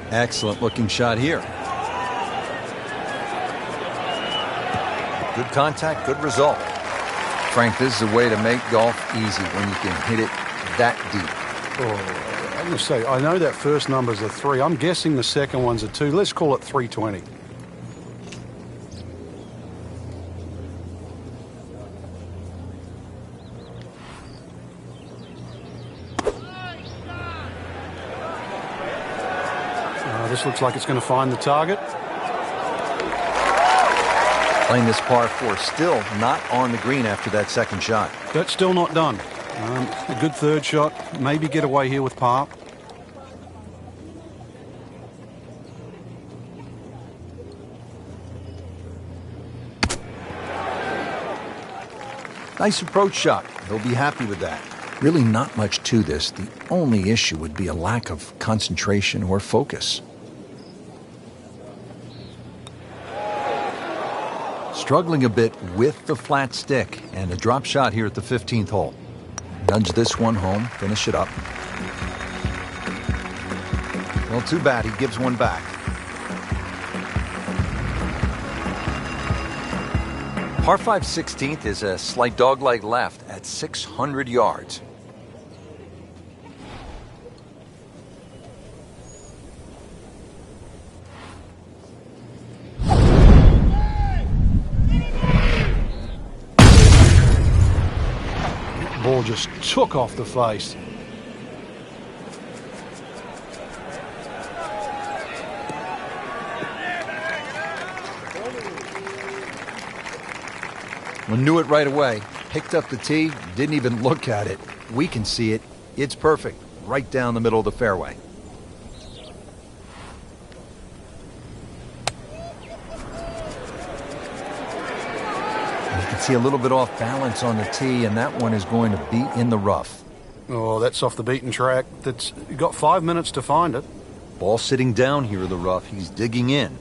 Excellent looking shot here. Good contact, good result. Frank, this is a way to make golf easy when you can hit it that deep. Oh, I'm going to say, I know that first number's a 3. I'm guessing the second one's a 2. Let's call it 320. This looks like it's going to find the target. Playing this par 4, still not on the green after that second shot. That's still not done. A good third shot. Maybe get away here with par. Nice approach shot. He'll be happy with that. Really not much to this. The only issue would be a lack of concentration or focus. Struggling a bit with the flat stick, and a drop shot here at the 15th hole. Nudge this one home, finish it up. Well, too bad, he gives one back. Par 5 16th is a slight dogleg left at 600 yards. Ball just took off the face. Well, knew it right away. Picked up the tee, didn't even look at it. We can see it. It's perfect. Right down the middle of the fairway. See a little bit off balance on the tee, and that one is going to be in the rough. Oh, that's off the beaten track. That's got 5 minutes to find it. Ball sitting down here in the rough. He's digging in.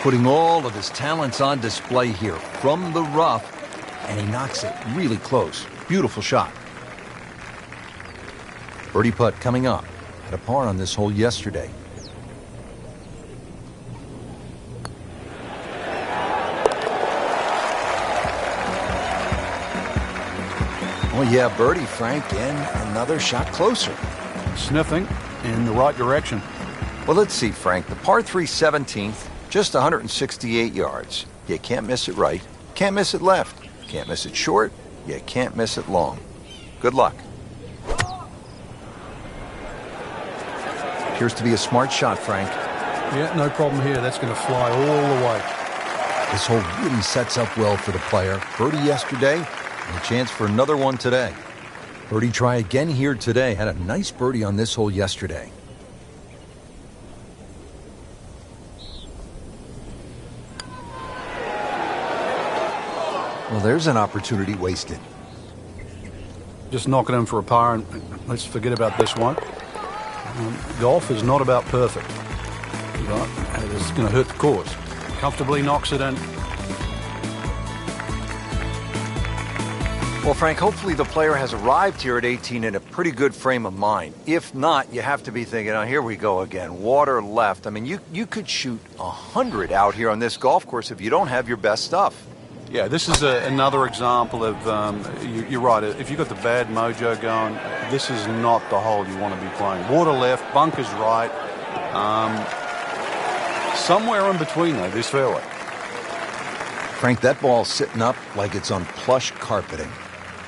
Putting all of his talents on display here from the rough. And he knocks it really close. Beautiful shot. Birdie putt coming up. Had a par on this hole yesterday. Oh yeah, birdie, Frank, and another shot closer. Sniffing in the right direction. Well, let's see, Frank. The par 3 17th, just 168 yards. You can't miss it right. Can't miss it left. Can't miss it short, you can't miss it long. Good luck. Appears to be a smart shot, Frank. Yeah, no problem here. That's going to fly all the way. This hole really sets up well for the player. Birdie yesterday, and a chance for another one today. Birdie try again here today. Had a nice birdie on this hole yesterday. Well, there's an opportunity wasted. Just knock it in for a par, and let's forget about this one. Golf is not about perfect. Right? It is going to hurt the cause. Comfortably knocks it in. Well, Frank, hopefully the player has arrived here at 18 in a pretty good frame of mind. If not, you have to be thinking, oh, here we go again. Water left. I mean, you could shoot 100 out here on this golf course if you don't have your best stuff. Yeah, this is another example of, you're right, if you've got the bad mojo going, this is not the hole you want to be playing. Water left, bunkers right. Somewhere in between, though, this fairway. Frank, that ball's sitting up like it's on plush carpeting.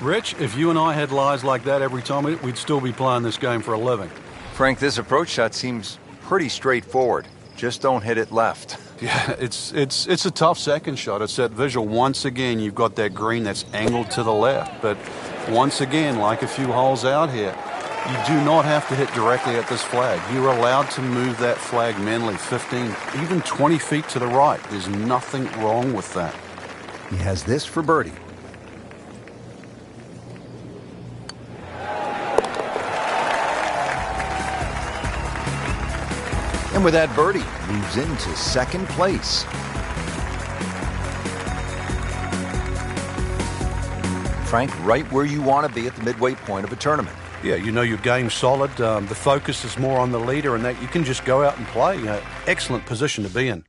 Rich, if you and I had lies like that every time, we'd still be playing this game for a living. Frank, this approach shot seems pretty straightforward. Just don't hit it left. Yeah, it's a tough second shot. It's that visual. Once again, you've got that green that's angled to the left. But once again, like a few holes out here, you do not have to hit directly at this flag. You're allowed to move that flag mentally 15, even 20 feet to the right. There's nothing wrong with that. He has this for birdie. And with that birdie, moves into second place. Frank, right where you want to be at the midway point of a tournament. Yeah, you know your game's solid. The focus is more on the leader and that you can just go out and play. Excellent position to be in.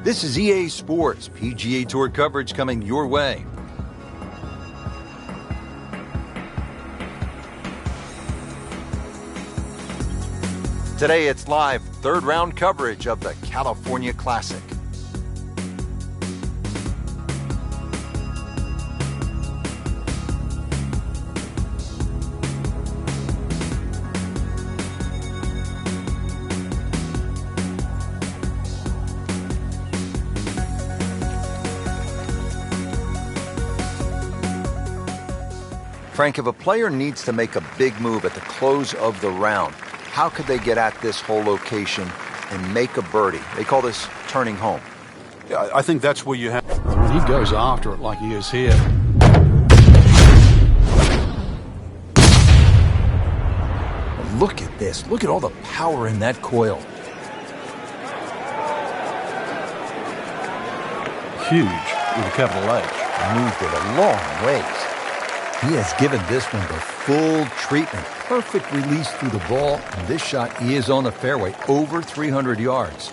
This is EA Sports PGA Tour coverage coming your way. Today it's live third round coverage of the California Classic. Frank, if a player needs to make a big move at the close of the round, how could they get at this whole location and make a birdie? They call this turning home. Yeah, I think that's where you have. When he goes after it like he is here. Look at this. Look at all the power in that coil. Huge with a capital H. Moved it a long ways. He has given this one the full treatment. Perfect release through the ball. And this shot is on the fairway, over 300 yards.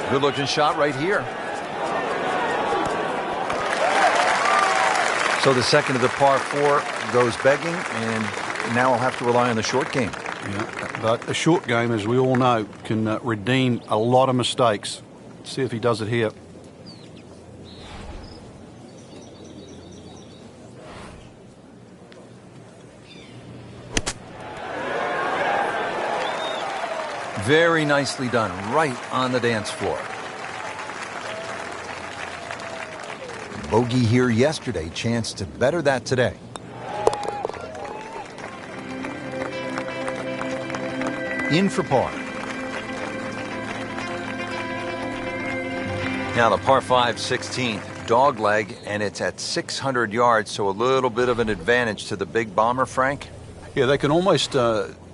Good looking shot right here. So the second of the par 4 goes begging, and now I'll have to rely on the short game. Yeah, but a short game, as we all know, can redeem a lot of mistakes. Let's see if he does it here. Very nicely done, right on the dance floor. Bogey here yesterday, chance to better that today. In for par. Now the par 5 16th, dog leg, and it's at 600 yards, so a little bit of an advantage to the big bomber, Frank. Yeah, they can almost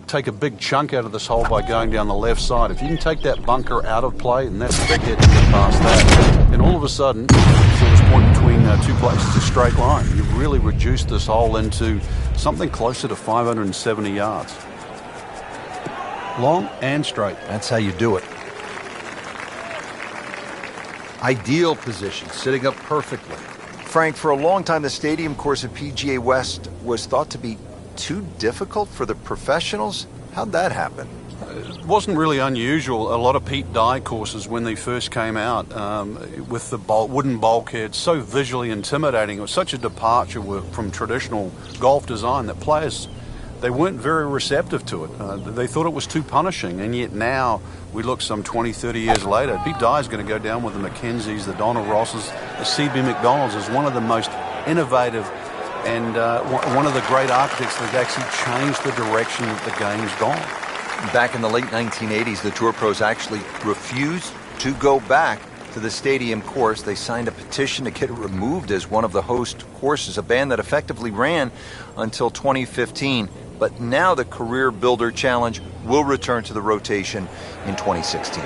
take a big chunk out of this hole by going down the left side. If you can take that bunker out of play, and that's a big hit to get past that, and all of a sudden, shortest point between two places, a straight line. You've really reduced this hole into something closer to 570 yards. Long and straight. That's how you do it. Ideal position, sitting up perfectly. Frank, for a long time, the stadium course at PGA West was thought to be too difficult for the professionals. How'd that happen? It wasn't really unusual. A lot of Pete Dye courses, when they first came out, with the wooden bulkheads, so visually intimidating. It was such a departure from traditional golf design that players, they weren't very receptive to it. They thought it was too punishing, and yet now we look some 20, 30 years later, Pete Dye is going to go down with the Mackenzies, the Donald Rosses, the C.B. McDonalds as one of the most innovative and one of the great architects that actually changed the direction that the game's gone. Back in the late 1980s, the Tour Pros actually refused to go back to the stadium course. They signed a petition to get it removed as one of the host courses, a ban that effectively ran until 2015. But now the Career Builder Challenge will return to the rotation in 2016.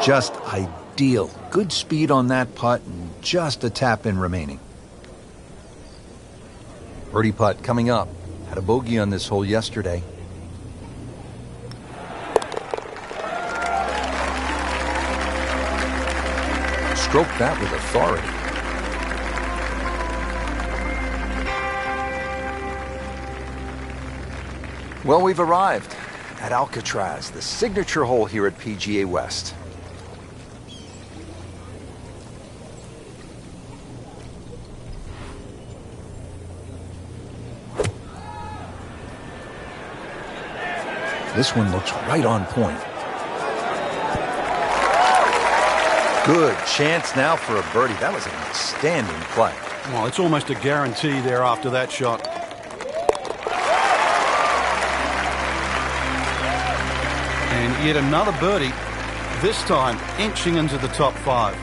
Just ideal. Good speed on that putt and just a tap in remaining. Birdie putt coming up. Had a bogey on this hole yesterday. Stroke that with authority. Well, we've arrived at Alcatraz, the signature hole here at PGA West. This one looks right on point. Good chance now for a birdie. That was an outstanding play. Well, it's almost a guarantee there after that shot. And yet another birdie, this time inching into the top 5.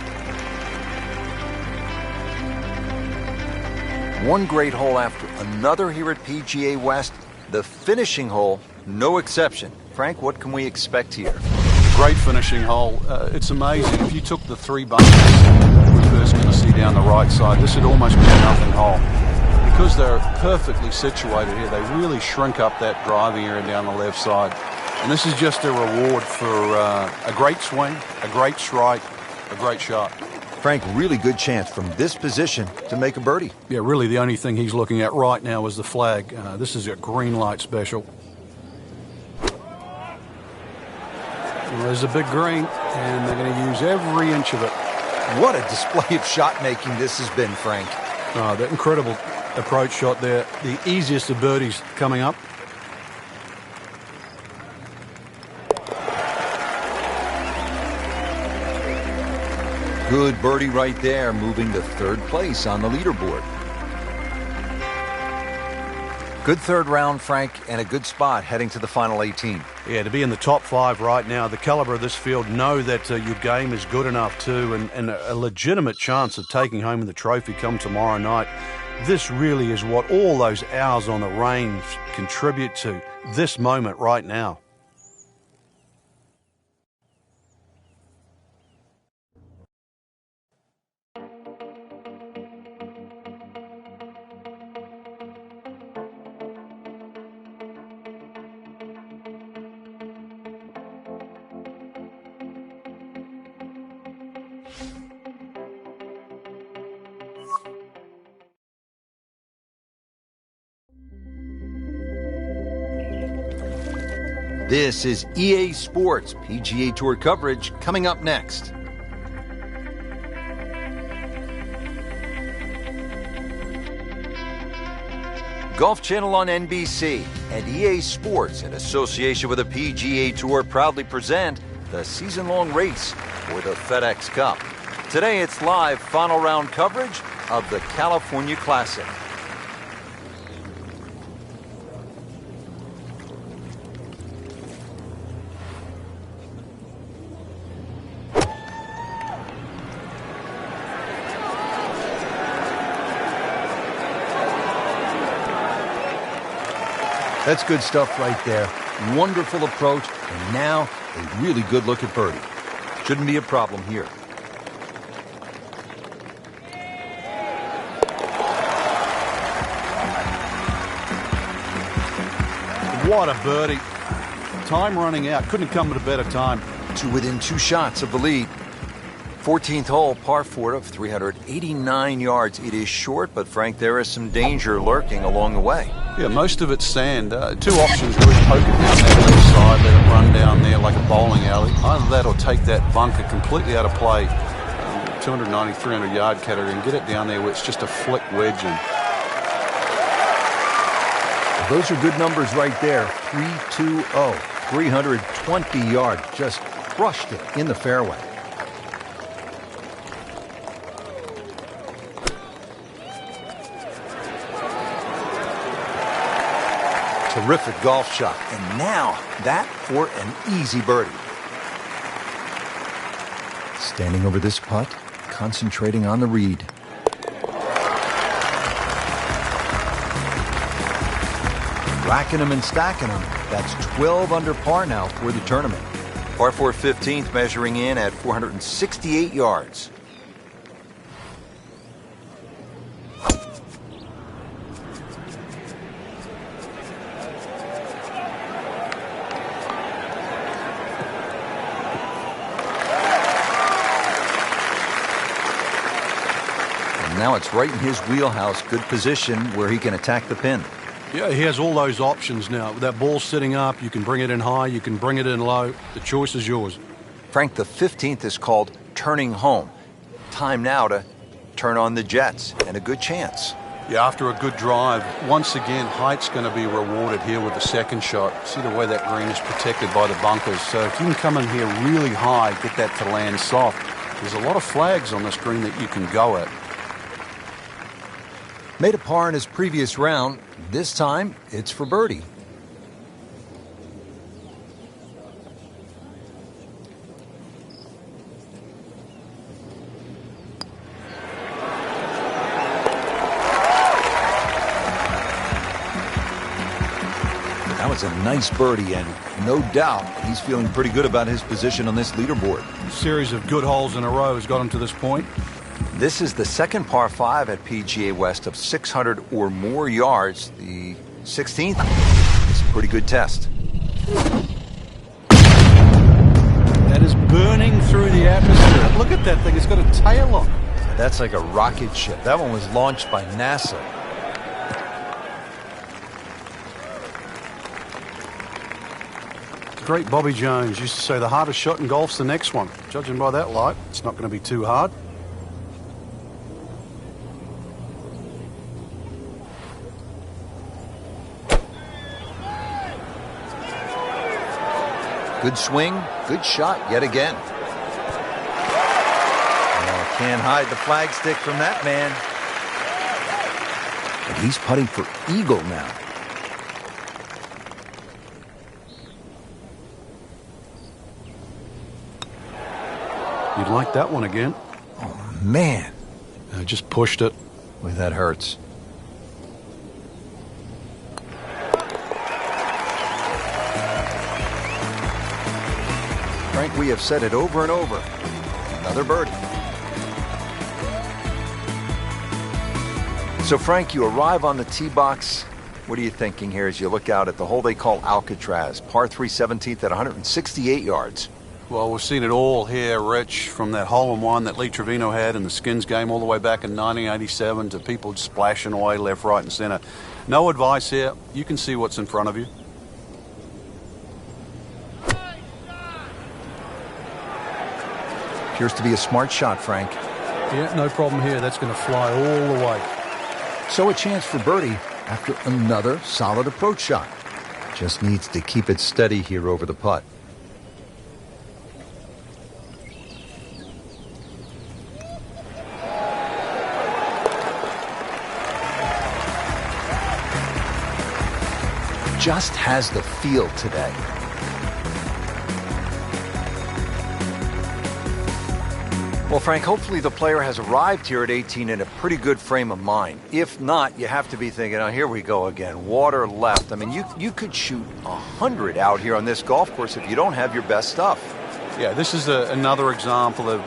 One great hole after another here at PGA West. The finishing hole, no exception. Frank, what can we expect here? Great finishing hole. It's amazing. If you took the 3 bunches we're first going to see down the right side, this would almost be a nothing hole. Because they're perfectly situated here, they really shrink up that driving area down the left side. And this is just a reward for a great swing, a great strike, a great shot. Frank, really good chance from this position to make a birdie. Yeah, really the only thing he's looking at right now is the flag. This is a green light special. Well, there's a big green, and they're going to use every inch of it. What a display of shot making this has been, Frank. That incredible approach shot there. The easiest of birdies coming up. Good birdie right there, moving to 3rd place on the leaderboard. Good 3rd round, Frank, and a good spot heading to the final 18. Yeah, to be in the top 5 right now, the caliber of this field, know that your game is good enough too, and a legitimate chance of taking home the trophy come tomorrow night. This really is what all those hours on the range contribute to, this moment right now. This is EA Sports PGA Tour coverage coming up next. Golf Channel on NBC and EA Sports, in association with the PGA Tour, proudly present the season-long race for the FedEx Cup. Today it's live final round coverage of the California Classic. That's good stuff right there. Wonderful approach, and now a really good look at birdie. Shouldn't be a problem here. What a birdie. Time running out. Couldn't have come at a better time. To within 2 shots of the lead. 14th hole, par 4 of 389 yards. It is short, but Frank, there is some danger lurking along the way. Yeah, most of it's sand. 2 options, really poke it down that left side, let it run down there like a bowling alley. Either that or take that bunker completely out of play, 290, 300 yard category, and get it down there where it's just a flick wedge. And those are good numbers right there. 320, 320 yards. Just crushed it in the fairway. Terrific golf shot. And now that for an easy birdie. Standing over this putt, concentrating on the read. Racking them and stacking them. That's 12 under par now for the tournament. Par 4 15th, measuring in at 468 yards. Now it's right in his wheelhouse. Good position where he can attack the pin. Yeah, he has all those options now. With that ball sitting up, you can bring it in high, you can bring it in low. The choice is yours. Frank, the 15th is called turning home. Time now to turn on the jets, and a good chance. Yeah, after a good drive, once again, height's going to be rewarded here with the second shot. See the way that green is protected by the bunkers. So if you can come in here really high, get that to land soft, there's a lot of flags on this green that you can go at. Made a par in his previous round. This time, it's for birdie. That was a nice birdie, and no doubt he's feeling pretty good about his position on this leaderboard. A series of good holes in a row has got him to this point. This is the second par 5 at PGA West of 600 or more yards. The 16th is a pretty good test. That is burning through the atmosphere. Look at that thing. It's got a tail on it. That's like a rocket ship. That one was launched by NASA. Great Bobby Jones used to say the hardest shot in golf's the next one. Judging by that light, it's not going to be too hard. Good swing, good shot yet again. Oh, can't hide the flagstick from that man. But he's putting for eagle now. You'd like that one again. Oh, man. I just pushed it. Boy, that hurts. Frank, we have said it over and over. Another birdie. So, Frank, you arrive on the tee box. What are you thinking here as you look out at the hole they call Alcatraz? Par 3 17th at 168 yards. Well, we've seen it all here, Rich, from that hole-in-one that Lee Trevino had in the Skins game all the way back in 1987 to people splashing away left, right, and center. No advice here. You can see what's in front of you. Appears to be a smart shot, Frank. Yeah, no problem here. That's going to fly all the way. So a chance for birdie after another solid approach shot. Just needs to keep it steady here over the putt. Just has the feel today. Well, Frank, hopefully the player has arrived here at 18 in a pretty good frame of mind. If not, you have to be thinking, oh, here we go again. Water left. I mean, you could shoot 100 out here on this golf course if you don't have your best stuff. Yeah, this is another example of,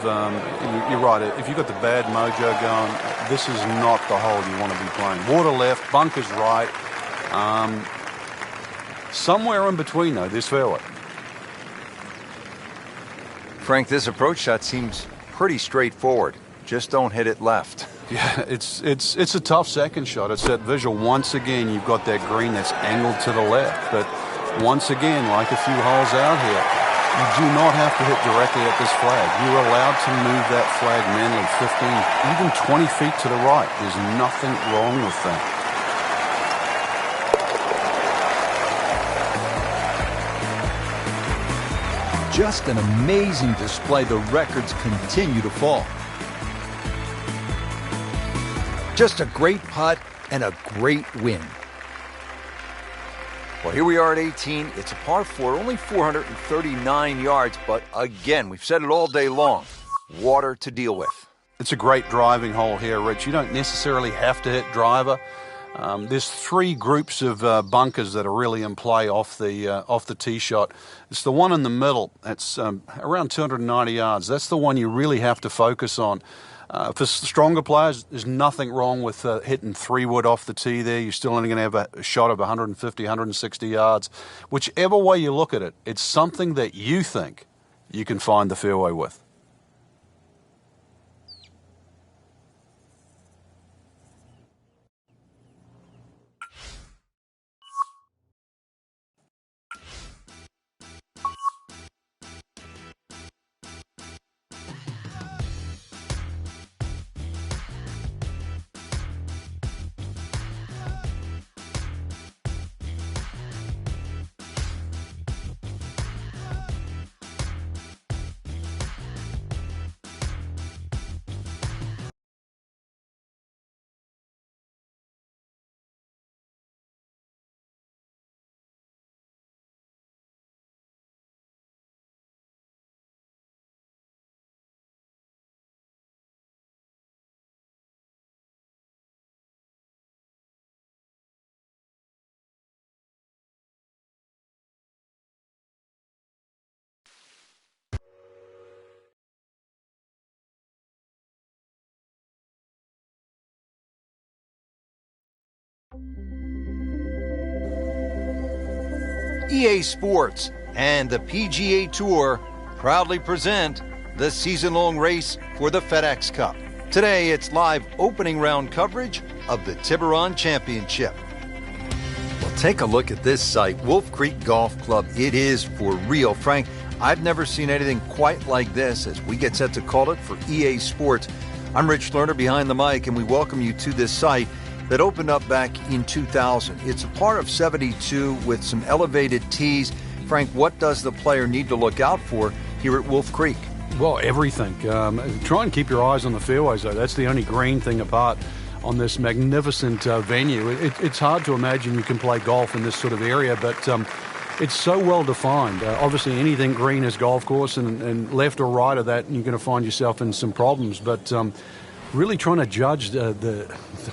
you're right, if you've got the bad mojo going, this is not the hole you want to be playing. Water left, bunkers right. Somewhere in between, though, this fairway. Frank, this approach shot seems pretty straightforward. Just don't hit it left. Yeah, it's a tough second shot. It's that visual. Once again, you've got that green that's angled to the left. But once again, like a few holes out here, you do not have to hit directly at this flag. You're allowed to move that flag manually 15, even 20 feet to the right. There's nothing wrong with that. Just an amazing display. The records continue to fall. Just a great putt and a great win. Well, here we are at 18. It's a par 4, only 439 yards, but again, we've said it all day long. Water to deal with. It's a great driving hole here, Rich. You don't necessarily have to hit driver. There's three groups of bunkers that are really in play off the tee shot. It's the one in the middle. That's around 290 yards. That's the one you really have to focus on. For stronger players, there's nothing wrong with hitting 3-wood off the tee there. You're still only going to have a shot of 150, 160 yards. Whichever way you look at it, it's something that you think you can find the fairway with. EA Sports and the PGA Tour proudly present the season-long race for the FedEx Cup. Today, it's live opening round coverage of the Tiburon Championship. Well, take a look at this site, Wolf Creek Golf Club. It is for real. Frank, I've never seen anything quite like this as we get set to call it for EA Sports. I'm Rich Lerner behind the mic, and we welcome you to this site that opened up back in 2000. It's a part of 72 with some elevated tees. Frank, what does the player need to look out for here at Wolf Creek? Well, everything. Try and keep your eyes on the fairways, though. That's the only green thing apart on this magnificent venue. It's hard to imagine you can play golf in this sort of area, but it's so well defined. Obviously, anything green is golf course, and left or right of that, you're going to find yourself in some problems. But really trying to judge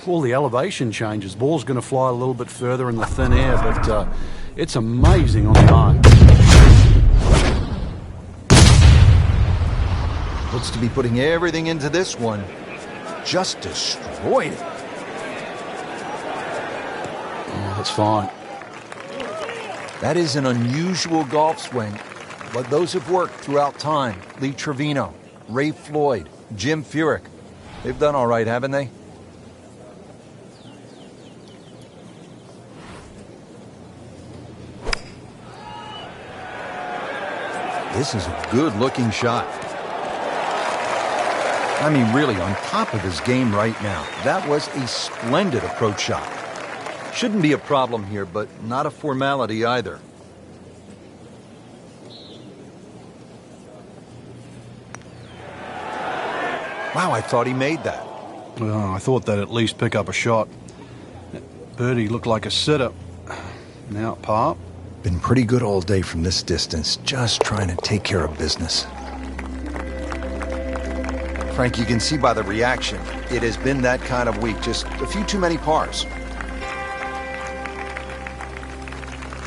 all the elevation changes. Ball's going to fly a little bit further in the thin air, but it's amazing on the iron. Looks to be putting everything into this one. Just destroyed it. Oh, that's fine. That is an unusual golf swing, but those have worked throughout time. Lee Trevino, Ray Floyd, Jim Furyk. They've done all right, haven't they? This is a good-looking shot. I mean, really on top of his game right now. That was a splendid approach shot. Shouldn't be a problem here, but not a formality either. Wow, I thought he made that. Well, I thought that'd at least pick up a shot. Birdie looked like a sitter. Now par. Been pretty good all day from this distance, just trying to take care of business. Frank, you can see by the reaction, it has been that kind of week. Just a few too many pars.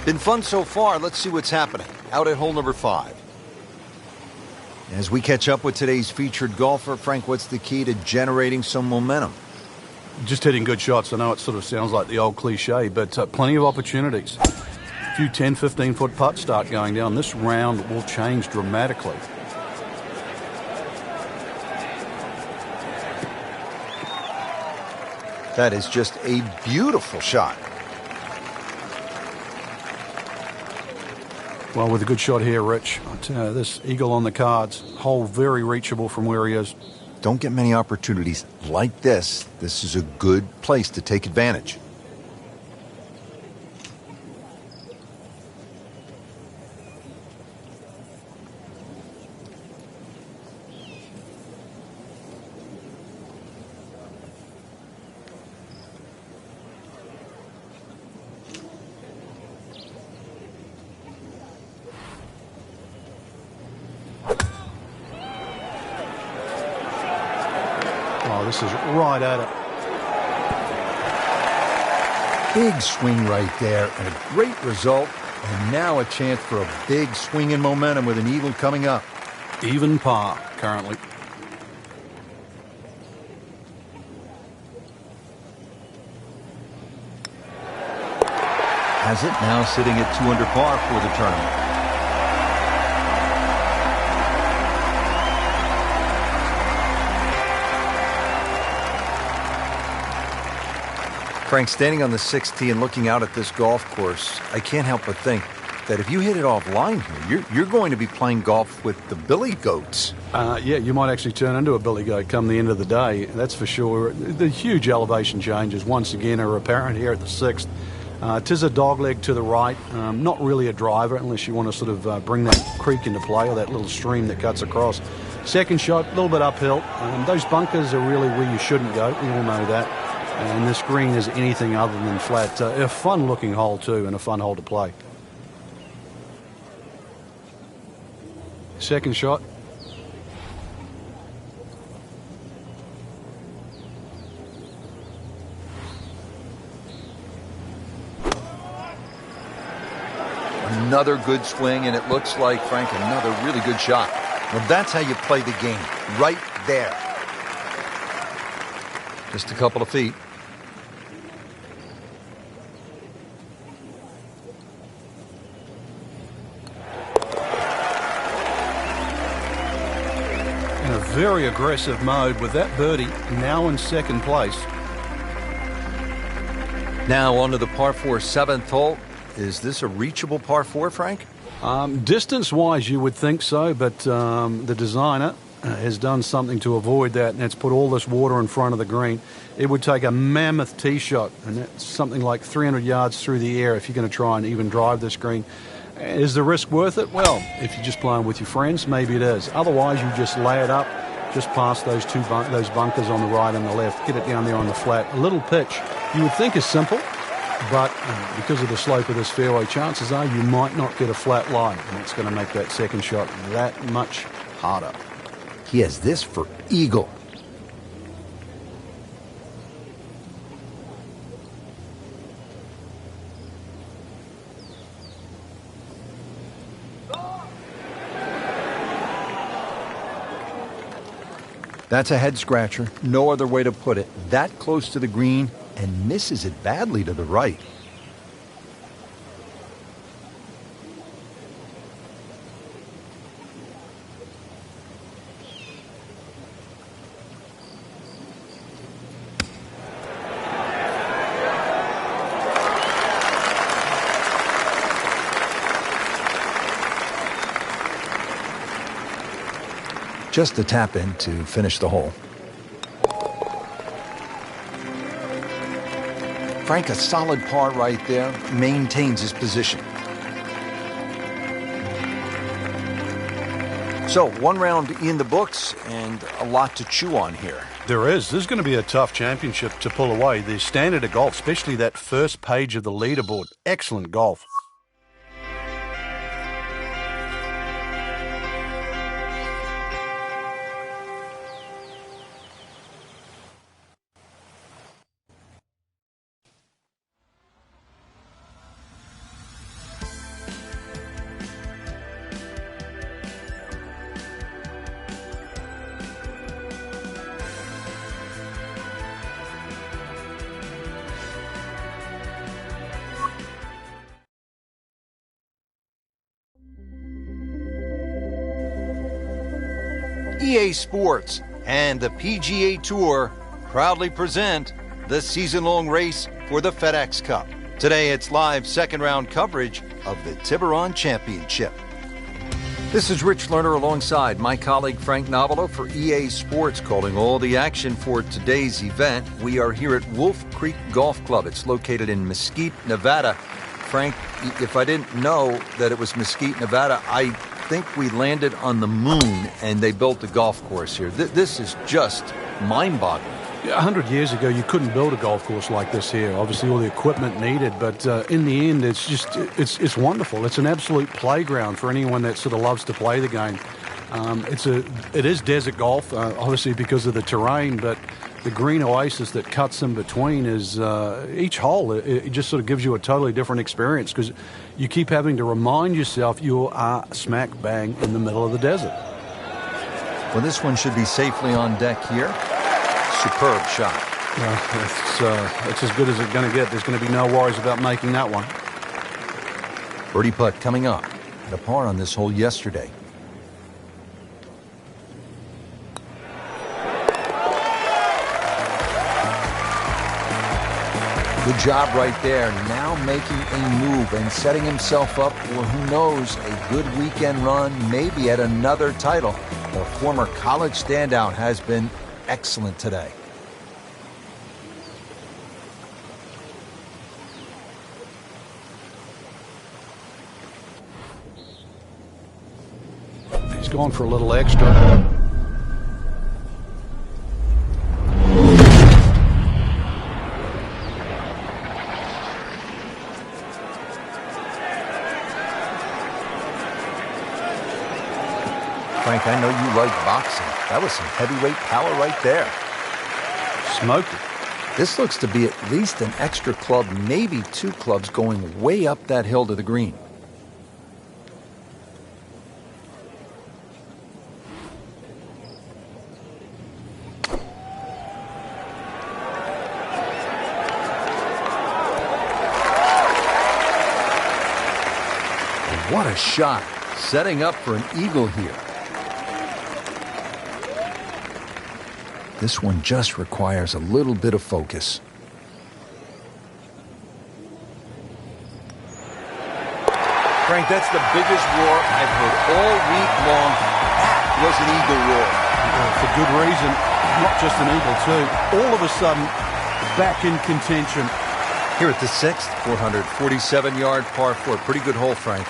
Been fun so far. Let's see what's happening out at hole number 5. As we catch up with today's featured golfer, Frank, what's the key to generating some momentum? Just hitting good shots. I know it sort of sounds like the old cliche, but plenty of opportunities. A few 10, 15-foot putts start going down. This round will change dramatically. That is just a beautiful shot. Well, with a good shot here, Rich, this eagle on the cards, hole very reachable from where he is. Don't get many opportunities like this. This is a good place to take advantage. Oh, this is right at it. Big swing right there and a great result. And now a chance for a big swing in momentum with an eagle coming up. Even par currently. Has it now sitting at 2 under par for the tournament. Frank, standing on the 6th tee and looking out at this golf course, I can't help but think that if you hit it offline here, you're going to be playing golf with the billy goats. Yeah, you might actually turn into a billy goat come the end of the day, that's for sure. The huge elevation changes once again are apparent here at the 6th. Tis a dogleg to the right, not really a driver unless you want to sort of bring that creek into play or that little stream that cuts across. Second shot, a little bit uphill. Those bunkers are really where you shouldn't go, we all know that. And this green is anything other than flat. A fun-looking hole, too, and a fun hole to play. Second shot. Another good swing, and it looks like, Frank, another really good shot. Well, that's how you play the game, right there. Just a couple of feet. very aggressive mode with that birdie now in second place. Now on to the par 4 7th hole. Is this a reachable par 4, Frank? Distance-wise, you would think so, but the designer has done something to avoid that, and it's put all this water in front of the green. It would take a mammoth tee shot, and that's something like 300 yards through the air if you're going to try and even drive this green. Is the risk worth it? Well, if you're just playing with your friends, maybe it is. Otherwise, you just lay it up, just past those those bunkers on the right and the left, get it down there on the flat. A little pitch you would think is simple, but because of the slope of this fairway, chances are you might not get a flat lie, and it's going to make that second shot that much harder. He has this for eagle. That's a head scratcher. No other way to put it. That close to the green and misses it badly to the right. Just a tap in to finish the hole. Frank, a solid par right there, maintains his position. So, one round in the books and a lot to chew on here. There is. This is going to be a tough championship to pull away. The standard of golf, especially that first page of the leaderboard. Excellent golf. EA Sports and the PGA Tour proudly present the season-long race for the FedEx Cup. Today it's live second-round coverage of the Tiburon Championship. This is Rich Lerner alongside my colleague Frank Novello for EA Sports, calling all the action for today's event. We are here at Wolf Creek Golf Club. It's located in Mesquite, Nevada. Frank, if I didn't know that it was Mesquite, Nevada, I think we landed on the moon and they built the golf course here. This is just mind-boggling. 100 years ago, you couldn't build a golf course like this here. Obviously, all the equipment needed, but in the end, it's wonderful. It's an absolute playground for anyone that sort of loves to play the game. It is desert golf, obviously because of the terrain, but the green oasis that cuts in between is each hole. It just sort of gives you a totally different experience because you keep having to remind yourself you are smack bang in the middle of the desert. Well, this one should be safely on deck here. Superb shot. It's as good as it's going to get. There's going to be no worries about making that one. Birdie putt coming up. Had a par on this hole yesterday. Good job right there. Now making a move and setting himself up for, who knows, a good weekend run, maybe at another title. The former college standout has been excellent today. He's going for a little extra. Frank, I know you like boxing. That was some heavyweight power right there. Smoked it. This looks to be at least an extra club, maybe two clubs, going way up that hill to the green. What a shot. Setting up for an eagle here. This one just requires a little bit of focus. Frank, that's the biggest roar I've heard all week long. That was an eagle roar. For good reason, not just an eagle too. All of a sudden, back in contention. Here at the 6th, 447-yard par 4. Pretty good hole, Frank.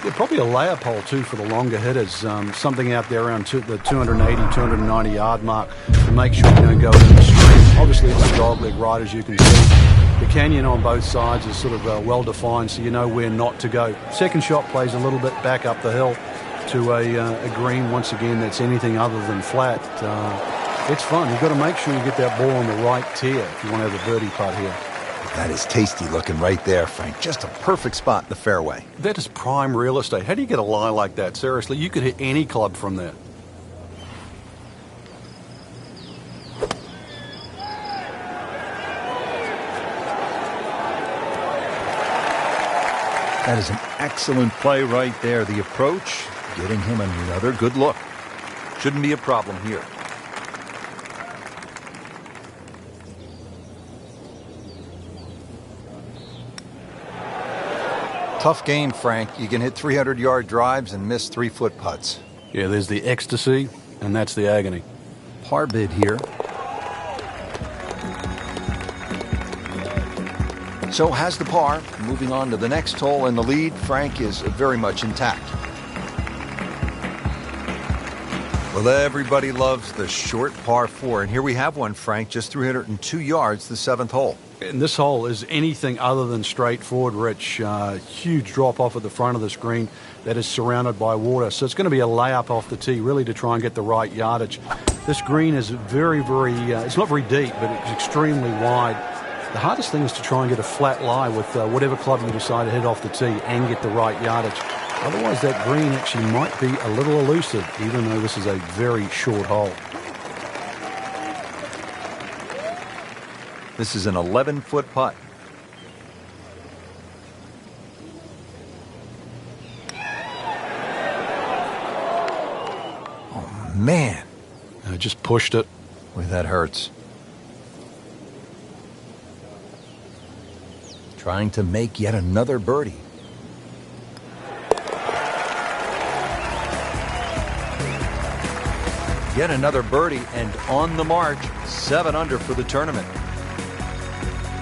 Yeah, probably a layup hole, too, for the longer hitters. Something out there around the 280, 290-yard mark to make sure you don't go into the stream. Obviously, it's a dogleg ride, as you can see. The canyon on both sides is sort of well-defined, so you know where not to go. Second shot plays a little bit back up the hill to a green, once again, that's anything other than flat. It's fun. You've got to make sure you get that ball on the right tier if you want to have a birdie putt here. That is tasty looking right there, Frank. Just a perfect spot in the fairway. That is prime real estate. How do you get a lie like that? Seriously, you could hit any club from there. That is an excellent play right there. The approach, getting him another good look. Shouldn't be a problem here. Tough game, Frank. You can hit 300-yard drives and miss 3-foot putts. Yeah, there's the ecstasy, and that's the agony. Par bid here. So has the par. Moving on to the next hole, and the lead, Frank, is very much intact. Well, everybody loves the short par 4, and here we have one, Frank, just 302 yards, the 7th hole. And this hole is anything other than straightforward, Rich. Huge drop off at the front of the screen that is surrounded by water. So it's going to be a layup off the tee, really, to try and get the right yardage. This green is very, it's not very deep, but it's extremely wide. The hardest thing is to try and get a flat lie with whatever club you decide to hit off the tee and get the right yardage. Otherwise, that green actually might be a little elusive, even though this is a very short hole. This is an 11-foot putt. Oh, man. I just pushed it. Boy, that hurts. Trying to make yet another birdie. Yet another birdie, and on the march, 7 under for the tournament.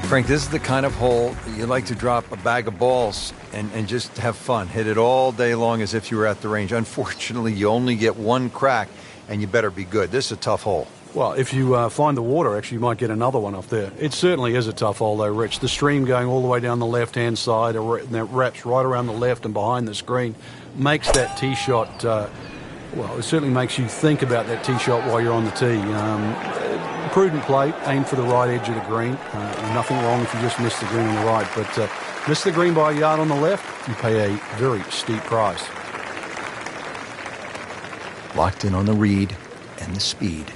Frank, this is the kind of hole you like to drop a bag of balls and just have fun. Hit it all day long as if you were at the range. Unfortunately, you only get one crack, and you better be good. This is a tough hole. Well, if you find the water, actually, you might get another one up there. It certainly is a tough hole, though, Rich. The stream going all the way down the left-hand side, that wraps right around the left and behind the screen, makes that tee shot, well, it certainly makes you think about that tee shot while you're on the tee. Prudent play, aim for the right edge of the green. Nothing wrong if you just miss the green on the right, but miss the green by a yard on the left, you pay a very steep price. Locked in on the read and the speed.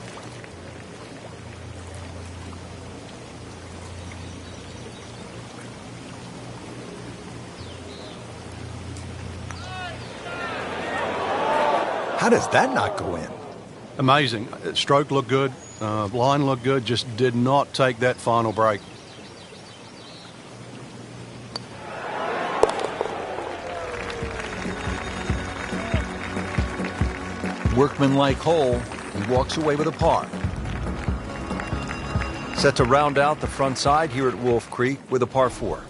How does that not go in? Amazing. Stroke looked good. Line looked good. Just did not take that final break. Workmanlike hole. He walks away with a par. Set to round out the front side here at Wolf Creek with a par 4.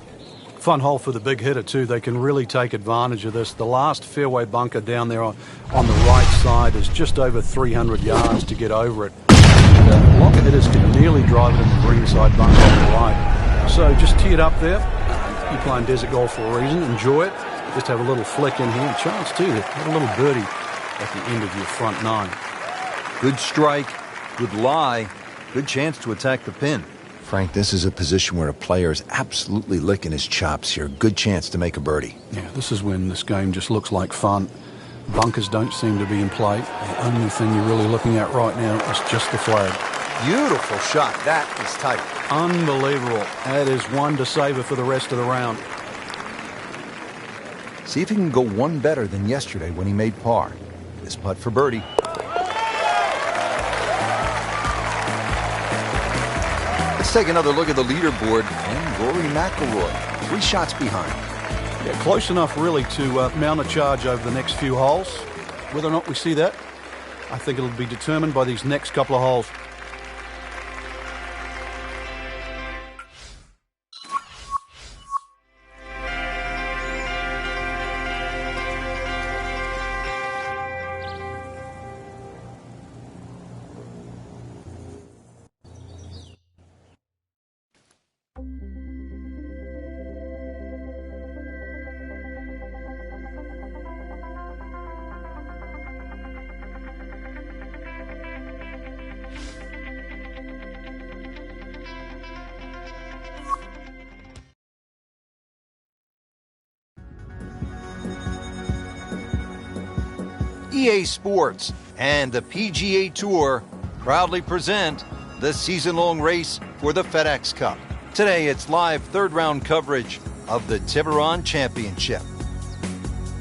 Fun hole for the big hitter, too. They can really take advantage of this. The last fairway bunker down there on the right side is just over 300 yards to get over it. And longer hitters can nearly drive it in the green side bunker on the right. So just tee it up there. You're playing desert golf for a reason. Enjoy it. Just have a little flick in here. And chance, too, to have a little birdie at the end of your front 9. Good strike, good lie, good chance to attack the pin. Frank, this is a position where a player is absolutely licking his chops here. Good chance to make a birdie. Yeah, this is when this game just looks like fun. Bunkers don't seem to be in play. The only thing you're really looking at right now is just the flag. Beautiful shot. That is tight. Unbelievable. That is one to savor for the rest of the round. See if he can go one better than yesterday when he made par. This putt for birdie. Let's take another look at the leaderboard, and Rory McIlroy, 3 shots behind. Yeah, close enough really to mount a charge over the next few holes. Whether or not we see that, I think it'll be determined by these next couple of holes. EA Sports and the PGA Tour proudly present the season-long race for the FedEx Cup. Today, it's live third-round coverage of the Tiburon Championship.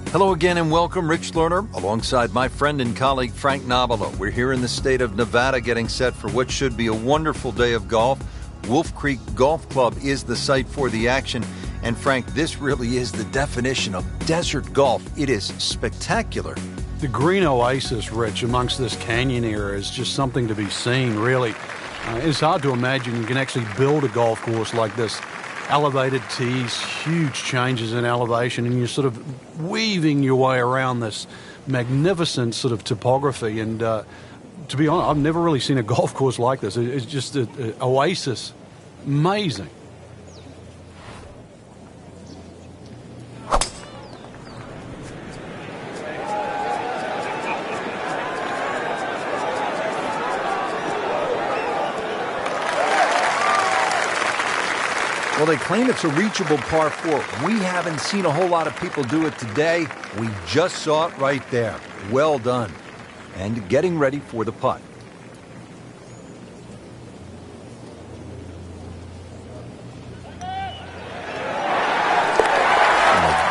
Hello again and welcome, Rich Lerner, alongside my friend and colleague Frank Nobilo. We're here in the state of Nevada getting set for what should be a wonderful day of golf. Wolf Creek Golf Club is the site for the action. And Frank, this really is the definition of desert golf. It is spectacular. The green oasis, Rich, amongst this canyon area is just something to be seen, really. It's hard to imagine you can actually build a golf course like this. Elevated tees, huge changes in elevation, and you're sort of weaving your way around this magnificent sort of topography. And to be honest, I've never really seen a golf course like this. It's just an oasis. Amazing. Well, they claim it's a reachable par 4. We haven't seen a whole lot of people do it today. We just saw it right there. Well done. And getting ready for the putt.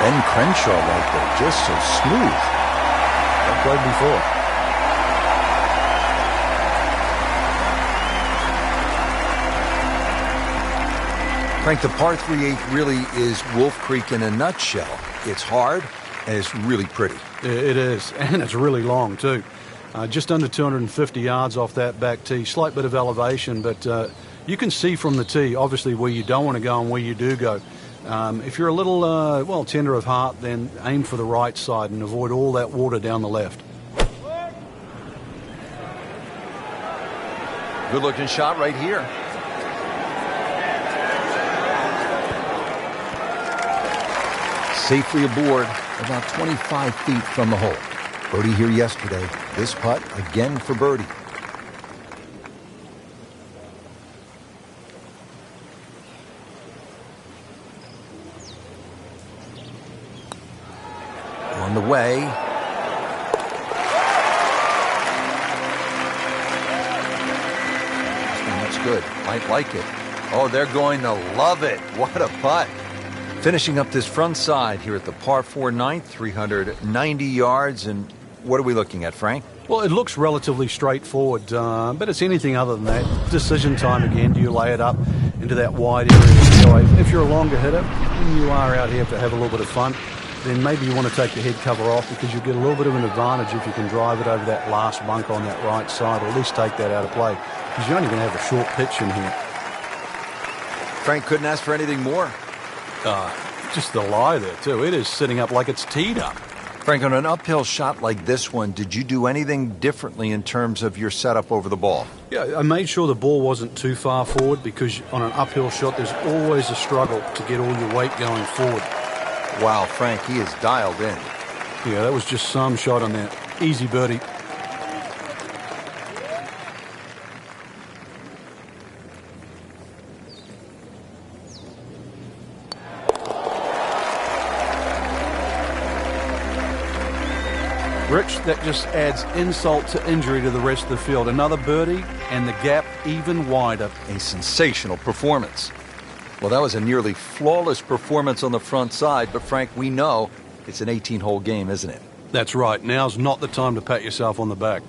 Ben Crenshaw right there, just so smooth. I've played before. Frank, the par 3/8 really is Wolf Creek in a nutshell. It's hard, and it's really pretty. It is, and it's really long, too. Just under 250 yards off that back tee. Slight bit of elevation, but you can see from the tee, obviously, where you don't want to go and where you do go. If you're a little, tender of heart, then aim for the right side and avoid all that water down the left. Good-looking shot right here. Safely aboard, about 25 feet from the hole. Birdie here yesterday. This putt again for birdie. On the way. This one looks good. Might like it. Oh, they're going to love it. What a putt. Finishing up this front side here at the par 4 ninth, 390 yards. And what are we looking at, Frank? Well, it looks relatively straightforward, but it's anything other than that. Decision time again. Do you lay it up into that wide area? If you're a longer hitter and you are out here to have a little bit of fun, then maybe you want to take the head cover off because you get a little bit of an advantage if you can drive it over that last bunk on that right side, or at least take that out of play, because you're only going to have a short pitch in here. Frank couldn't ask for anything more. Just the lie there, too. It is sitting up like it's teed up. Frank, on an uphill shot like this one, did you do anything differently in terms of your setup over the ball? Yeah, I made sure the ball wasn't too far forward, because on an uphill shot, there's always a struggle to get all your weight going forward. Wow, Frank, he is dialed in. Yeah, that was just some shot on that. Easy birdie. Rich, that just adds insult to injury to the rest of the field. Another birdie, and the gap even wider. A sensational performance. Well, that was a nearly flawless performance on the front side, but Frank, we know it's an 18-hole game, isn't it? That's right. Now's not the time to pat yourself on the back.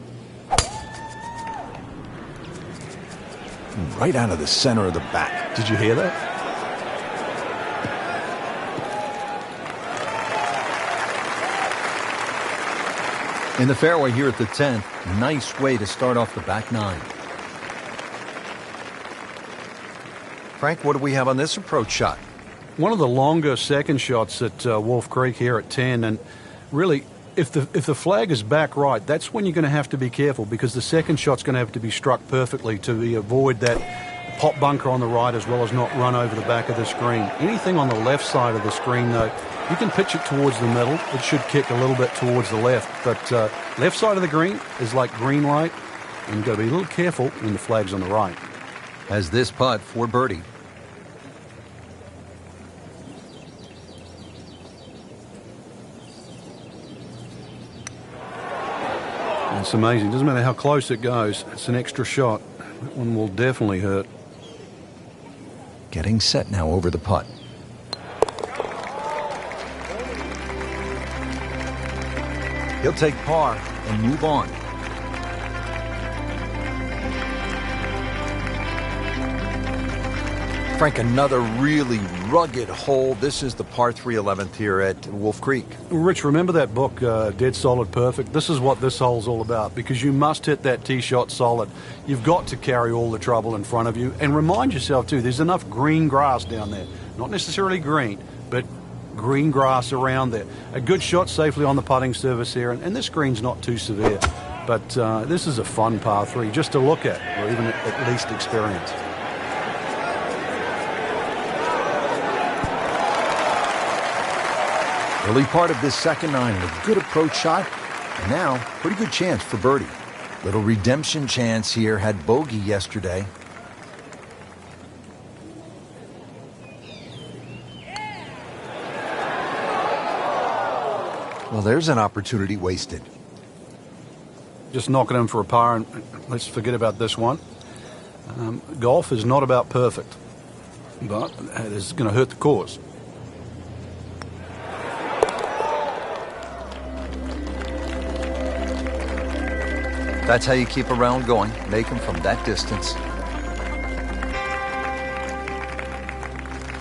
right out of the center of the back. Did you hear that? In the fairway here at the 10th, nice way to start off the back nine. Frank, what do we have on this approach shot? One of the longer second shots at Wolf Creek here at 10, and really, if the flag is back right, that's when you're going to have to be careful, because the second shot's going to have to be struck perfectly to avoid that pop bunker on the right, as well as not run over the back of the screen. Anything on the left side of the screen, though, you can pitch it towards the middle. It should kick a little bit towards the left, but left side of the green is like green light, and you've got to be a little careful when the flag's on the right. Has this putt for birdie. It's amazing. Doesn't matter how close it goes. It's an extra shot. That one will definitely hurt. Getting set now over the putt. He'll take par and move on. Frank, another really rugged hole. This is the par 3 11th here at Wolf Creek. Rich, remember that book, Dead Solid Perfect? This is what this hole's all about, because you must hit that tee shot solid. You've got to carry all the trouble in front of you. And remind yourself, too, there's enough green grass down there. Not necessarily green, but green grass around there. A good shot safely on the putting surface here, and this green's not too severe. But this is a fun par 3 just to look at, or even at least experience. Early part of this second nine, a good approach shot, and now pretty good chance for birdie. Little redemption chance here, had bogey yesterday. Well, there's an opportunity wasted. Just knock it in for a par, and let's forget about this one. Golf is not about perfect, but it is going to hurt the cause. That's how you keep a round going, make them from that distance.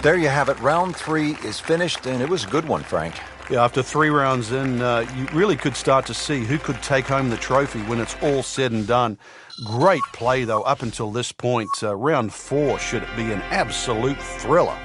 There you have it. Round 3 is finished, and it was a good one, Frank. Yeah, after 3 rounds in, you really could start to see who could take home the trophy when it's all said and done. Great play, though, up until this point. Round 4 should be an absolute thriller.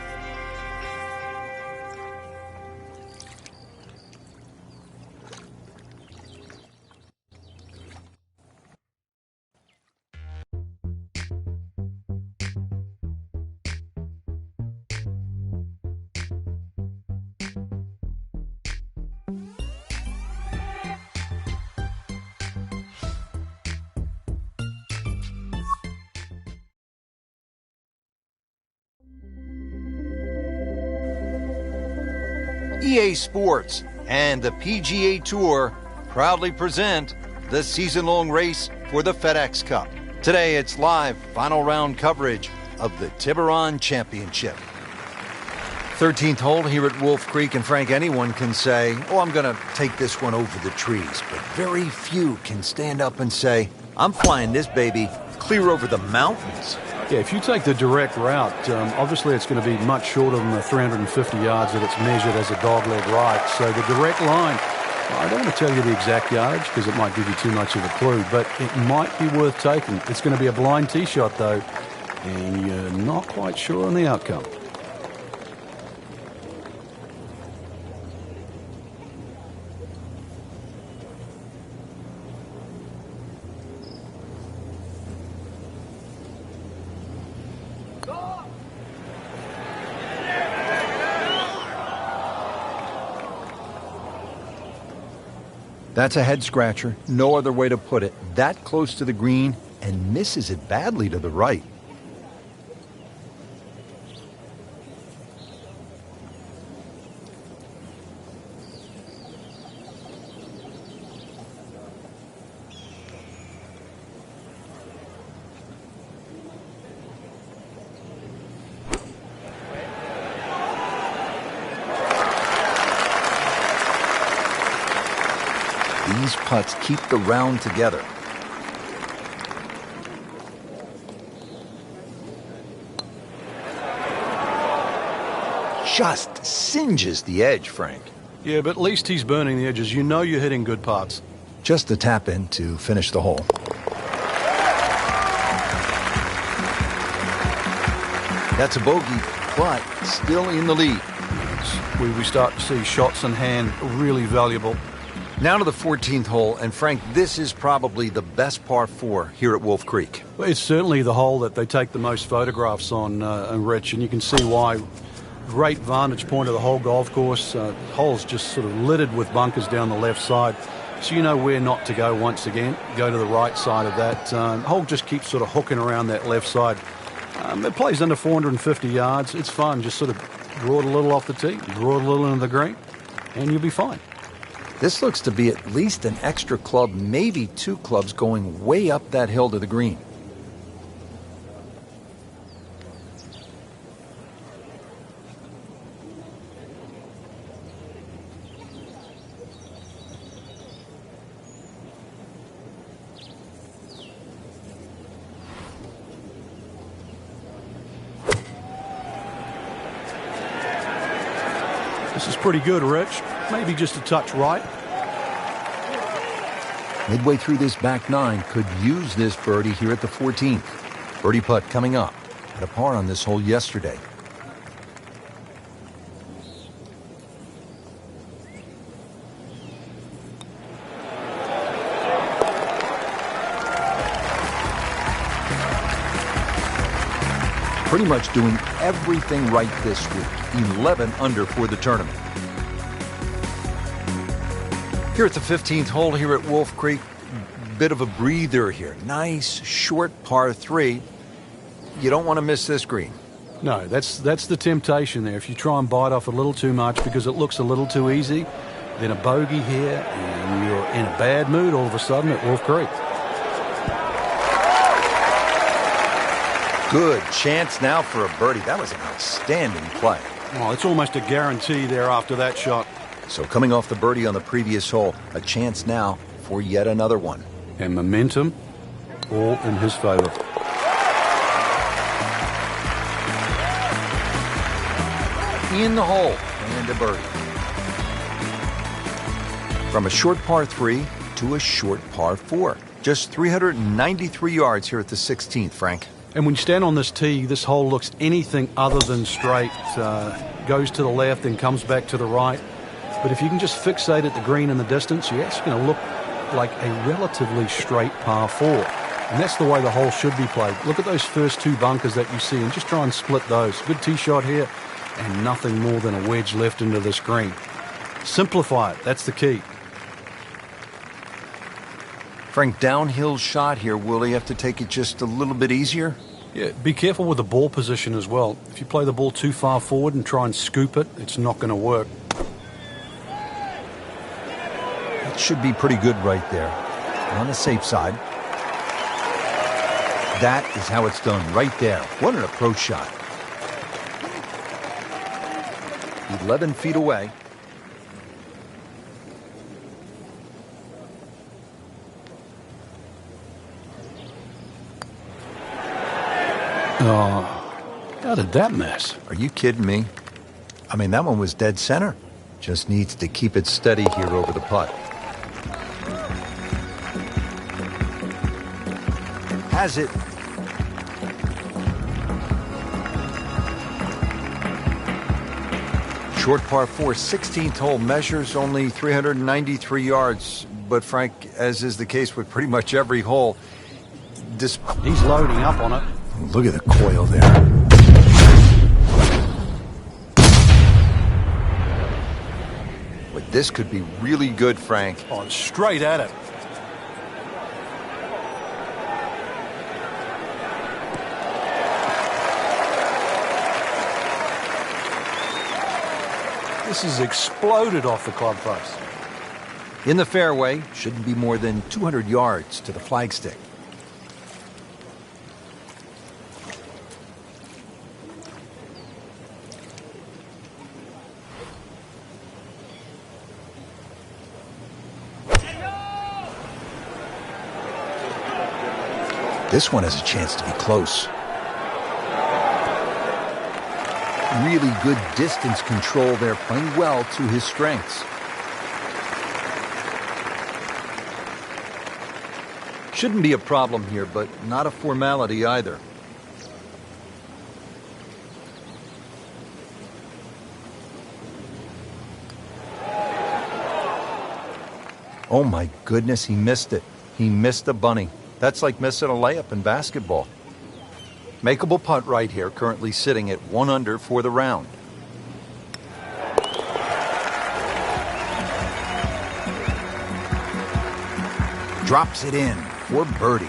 EA Sports and the PGA Tour proudly present the season-long race for the FedEx Cup. Today it's live final round coverage of the Tiburon Championship. 13th hole here at Wolf Creek, and Frank, anyone can say, oh, I'm going to take this one over the trees, but very few can stand up and say, I'm flying this baby clear over the mountains. Yeah, if you take the direct route, obviously it's going to be much shorter than the 350 yards that it's measured as a dogleg right. So the direct line, I don't want to tell you the exact yardage because it might give you too much of a clue, but it might be worth taking. It's going to be a blind tee shot, though, and you're not quite sure on the outcome. That's a head scratcher, no other way to put it. That close to the green and misses it badly to the right. These putts keep the round together. just singes the edge, Frank. Yeah, but at least he's burning the edges. You know you're hitting good putts. Just a tap in to finish the hole. That's a bogey, but still in the lead. We start to see shots in hand really valuable. Now to the 14th hole, and Frank, this is probably the best par 4 here at Wolf Creek. It's certainly the hole that they take the most photographs on, Rich, and you can see why. Great vantage point of the whole golf course. Hole's just sort of littered with bunkers down the left side, so you know where not to go once again. Go to the right side of that. Hole just keeps sort of hooking around that left side. It plays under 450 yards. It's fun. Just sort of draw it a little off the tee, draw it a little into the green, and you'll be fine. This looks to be at least an extra club, maybe 2 clubs going way up that hill to the green. This is pretty good, Rich. Maybe just a touch right. Midway through this back 9, could use this birdie here at the 14th. Birdie putt coming up. Had a par on this hole yesterday. Pretty much doing everything right this week. 11 under for the tournament. Here at the 15th hole here at Wolf Creek, bit of a breather here. Nice, short par 3. You don't want to miss this green. No, that's the temptation there. If you try and bite off a little too much because it looks a little too easy, then a bogey here, and you're in a bad mood all of a sudden at Wolf Creek. Good chance now for a birdie. That was an outstanding play. Well, it's almost a guarantee there after that shot. So coming off the birdie on the previous hole, a chance now for yet another one. And momentum all in his favor. In the hole and a birdie. From a short par 3 to a short par 4. Just 393 yards here at the 16th, Frank. And when you stand on this tee, this hole looks anything other than straight. Goes to the left and comes back to the right. But if you can just fixate at the green in the distance, you're actually going to look like a relatively straight par 4. And that's the way the hole should be played. Look at those first 2 bunkers that you see and just try and split those. Good tee shot here and nothing more than a wedge left into this green. Simplify it. That's the key. Frank, downhill shot here. Will he have to take it just a little bit easier? Yeah, be careful with the ball position as well. If you play the ball too far forward and try and scoop it, it's not going to work. That should be pretty good right there. On the safe side. That is how it's done right there. What an approach shot. 11 feet away. Oh, how did that miss? Are you kidding me? I mean, that one was dead center. Just needs to keep it steady here over the putt. Has it. Short par 4, 16th hole, measures only 393 yards. But Frank, as is the case with pretty much every hole, He's loading up on it. Look at the coil there. But this could be really good, Frank. Oh, straight at it. This has exploded off the club face. In the fairway, shouldn't be more than 200 yards to the flagstick. This one has a chance to be close. really good distance control there, playing well to his strengths. Shouldn't be a problem here, but not a formality either. Oh my goodness, he missed it. He missed the bunny. That's like missing a layup in basketball. Makeable putt right here, currently sitting at 1 under for the round. Drops it in for birdie.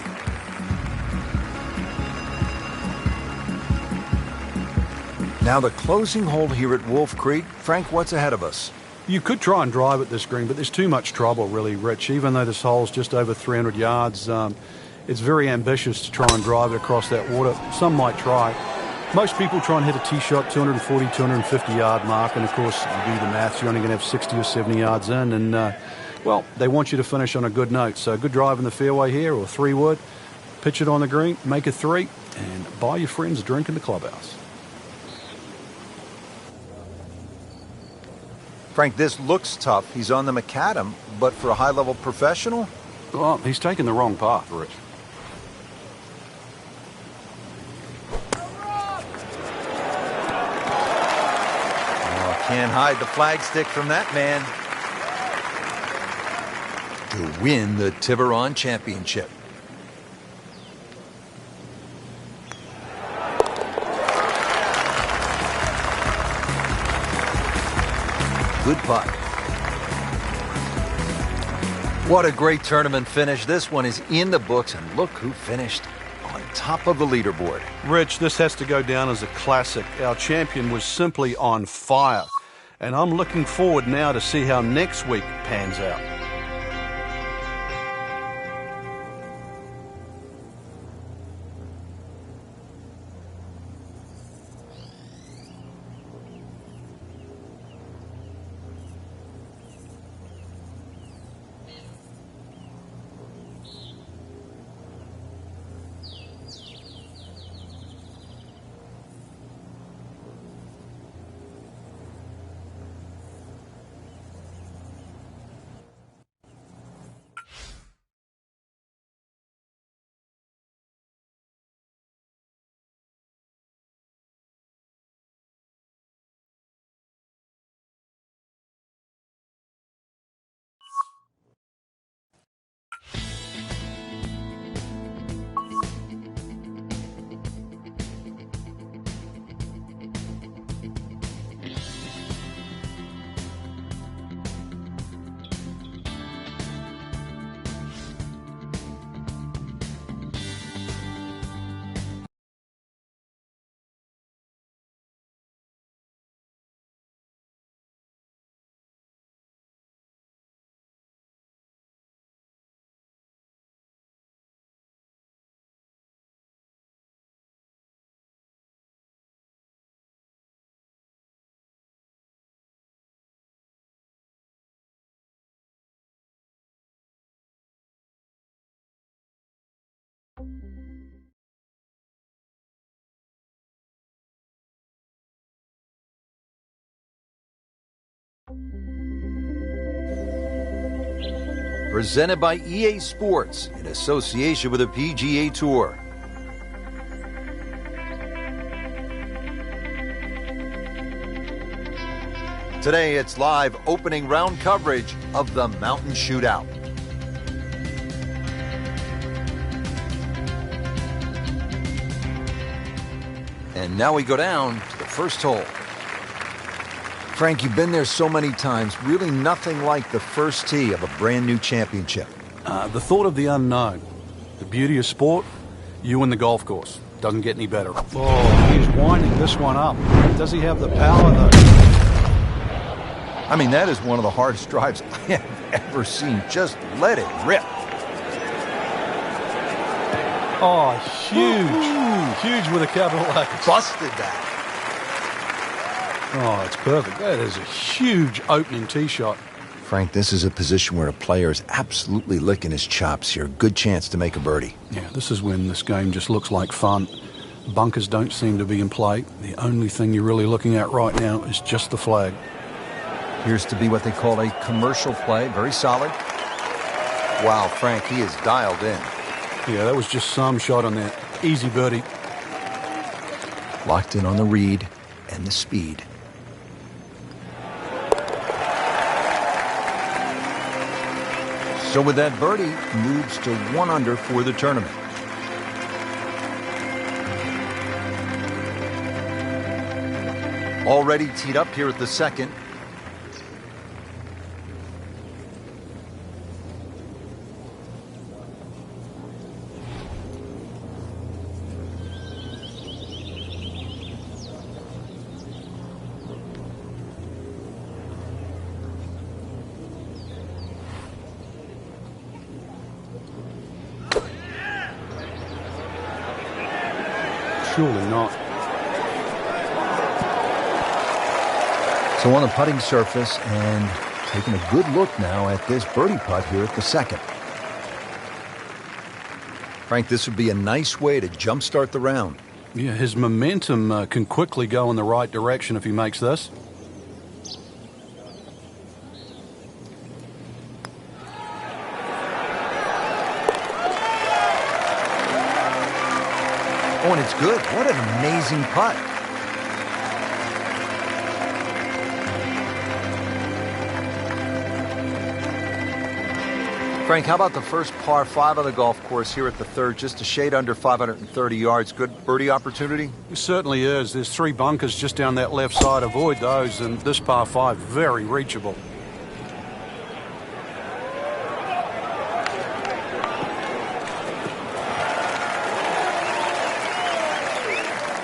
Now the closing hole here at Wolf Creek. Frank, what's ahead of us? You could try and drive at this green, but there's too much trouble, really, Rich. Even though this hole's just over 300 yards, it's very ambitious to try and drive it across that water. Some might try. Most people try and hit a tee shot 240, 250-yard mark, and of course, you do the maths, you're only going to have 60 or 70 yards in, and, well, they want you to finish on a good note. So good drive in the fairway here, or 3-wood, pitch it on the green, make a 3, and buy your friends a drink in the clubhouse. Frank, this looks tough. He's on the macadam, but for a high-level professional? Well, he's taken the wrong path, Rich. Oh, can't hide the flagstick from that man. To win the Tiburon Championship. Good putt. What a great tournament finish. This one is in the books, and look who finished on top of the leaderboard. Rich, this has to go down as a classic. Our champion was simply on fire. And I'm looking forward now to see how next week pans out. Presented by EA Sports in association with the PGA Tour. Today it's live opening round coverage of the Mountain Shootout. And now we go down to the first hole. Frank, you've been there so many times. Really nothing like the first tee of a brand new championship. The thought of the unknown. The beauty of sport, you win the golf course. Doesn't get any better. Oh, he's winding this one up. Does he have the power, though? I mean, that is one of the hardest drives I have ever seen. Just let it rip. Oh, huge. Huge with a capital H. Busted that. Oh, it's perfect. That is a huge opening tee shot. Frank, this is a position where a player is absolutely licking his chops here. Good chance to make a birdie. Yeah, this is when this game just looks like fun. Bunkers don't seem to be in play. The only thing you're really looking at right now is just the flag. Appears to be what they call a commercial play. Very solid. Wow, Frank, he is dialed in. Yeah, that was just some shot on that. Easy birdie. Locked in on the read and the speed. So with that birdie, moves to 1 under for the tournament. Already teed up here at the second. Surely not. So on the putting surface and taking a good look now at this birdie putt here at the second. Frank, this would be a nice way to jumpstart the round. Yeah, his momentum can quickly go in the right direction if he makes this. Oh, and it's good. What an amazing putt. Frank, how about the first par 5 of the golf course here at the third? Just a shade under 530 yards. Good birdie opportunity? It certainly is. There's 3 bunkers just down that left side. Avoid those, and this par 5, very reachable.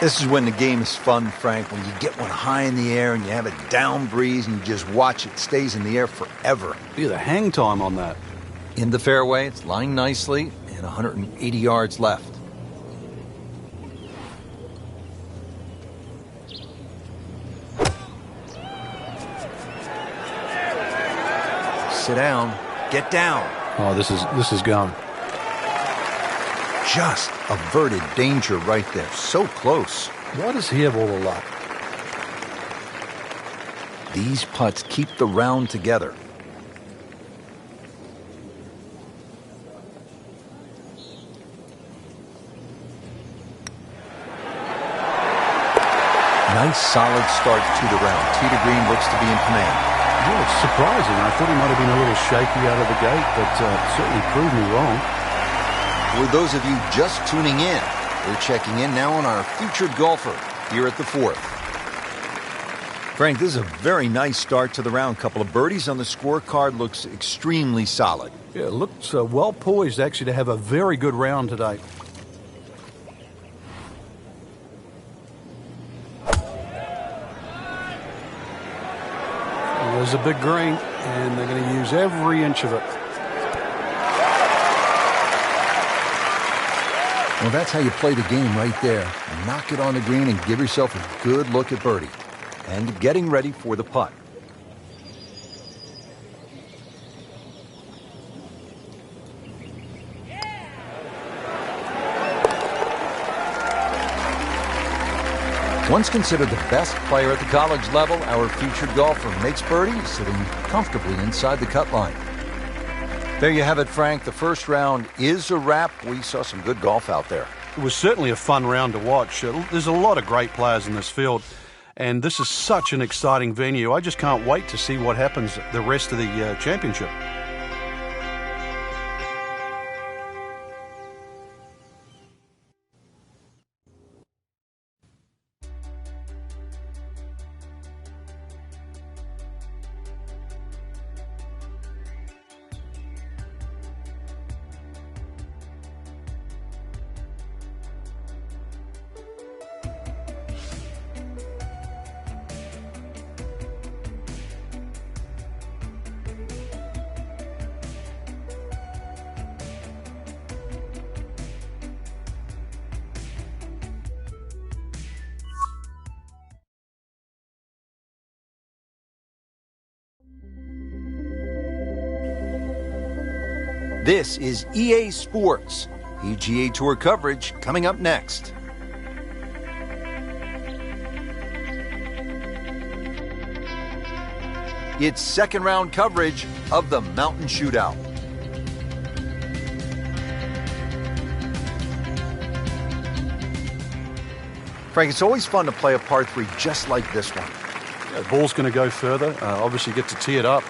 This is when the game is fun, Frank, when you get one high in the air and you have a down breeze and you just watch it stays in the air forever. Yeah, the hang time on that. In the fairway, it's lying nicely and 180 yards left. Sit down, get down. Oh, this is going. Just averted danger right there. So close. Why does he have all the luck? These putts keep the round together. Nice solid start to the round. Tee to green looks to be in command. Yeah, it's surprising. I thought he might have been a little shaky out of the gate, but certainly proved me wrong. For those of you just tuning in, we're checking in now on our featured golfer here at the fourth. Frank, this is a very nice start to the round. Couple of birdies on the scorecard. Looks extremely solid. Yeah, it looks well poised actually to have a very good round today. There's a big green, and they're going to use every inch of it. Well, that's how you play the game right there. Knock it on the green and give yourself a good look at birdie. And getting ready for the putt. Once considered the best player at the college level, our featured golfer makes birdie, sitting comfortably inside the cut line. There you have it, Frank. The first round is a wrap. We saw some good golf out there. It was certainly a fun round to watch. There's a lot of great players in this field, and this is such an exciting venue. I just can't wait to see what happens the rest of the championship. This is EA Sports. PGA Tour coverage coming up next. It's second round coverage of the Mountain Shootout. Frank, it's always fun to play a par 3 just like this one. Yeah, the ball's going to go further. Obviously, get to tee it up.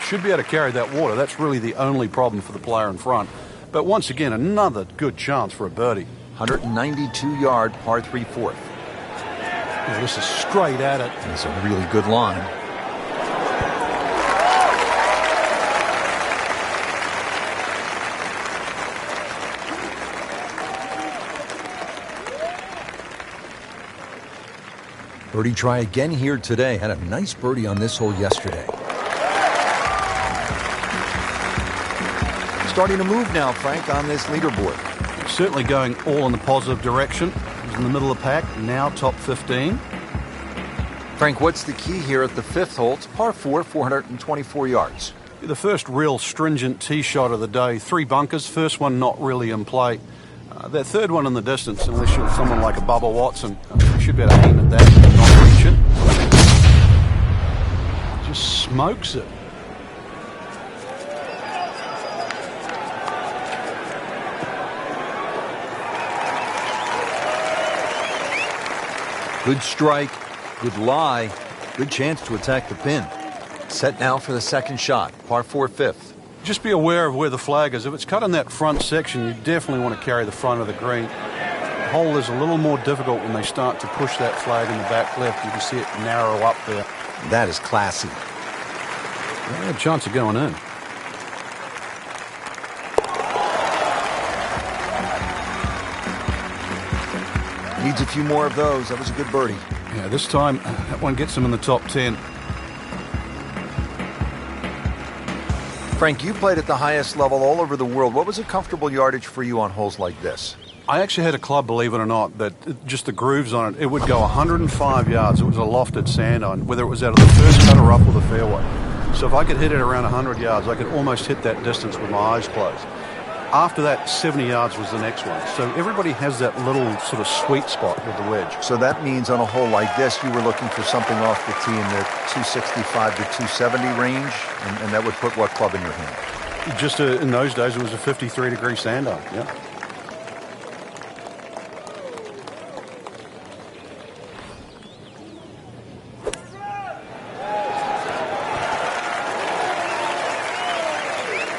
Should be able to carry that water. That's really the only problem for the player in front. But once again, another good chance for a birdie. 192-yard par 3 fourth. Yeah, this is straight at it. It's a really good line. Birdie try again here today. Had a nice birdie on this hole yesterday. Starting to move now, Frank, on this leaderboard. Certainly going all in the positive direction. He's in the middle of the pack, now top 15. Frank, what's the key here at the fifth hole? It's par 4, 424 yards. The first real stringent tee shot of the day. 3 bunkers, first one not really in play. That third one in the distance, unless you're someone like a Bubba Watson, you should be able to aim at that and not reach it. Just smokes it. Good strike, good lie, good chance to attack the pin. Set now for the second shot, par 4 fifth. Just be aware of where the flag is. If it's cut in that front section, you definitely want to carry the front of the green. The hole is a little more difficult when they start to push that flag in the back left. You can see it narrow up there. That is classy. Yeah, a chance of going in. Needs a few more of those. That was a good birdie. Yeah, this time, that one gets him in the top 10. Frank, you played at the highest level all over the world. What was a comfortable yardage for you on holes like this? I actually had a club, believe it or not, that just the grooves on it, it would go 105 yards. It was a lofted sand iron, whether it was out of the first cut or up or the fairway. So if I could hit it around 100 yards, I could almost hit that distance with my eyes closed. After that, 70 yards was the next one. So everybody has that little sort of sweet spot with the wedge. So that means on a hole like this, you were looking for something off the tee in the 265 to 270 range, and that would put what club in your hand? Just in those days, it was a 53-degree sand iron, yeah.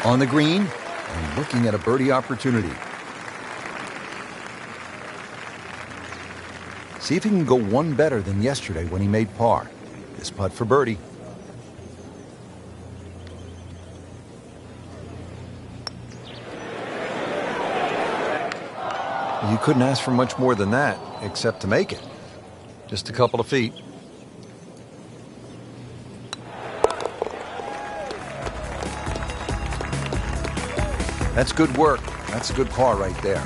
On the green, and looking at a birdie opportunity. See if he can go one better than yesterday when he made par. This putt for birdie. You couldn't ask for much more than that, except to make it. Just a couple of feet. That's good work. That's a good par right there.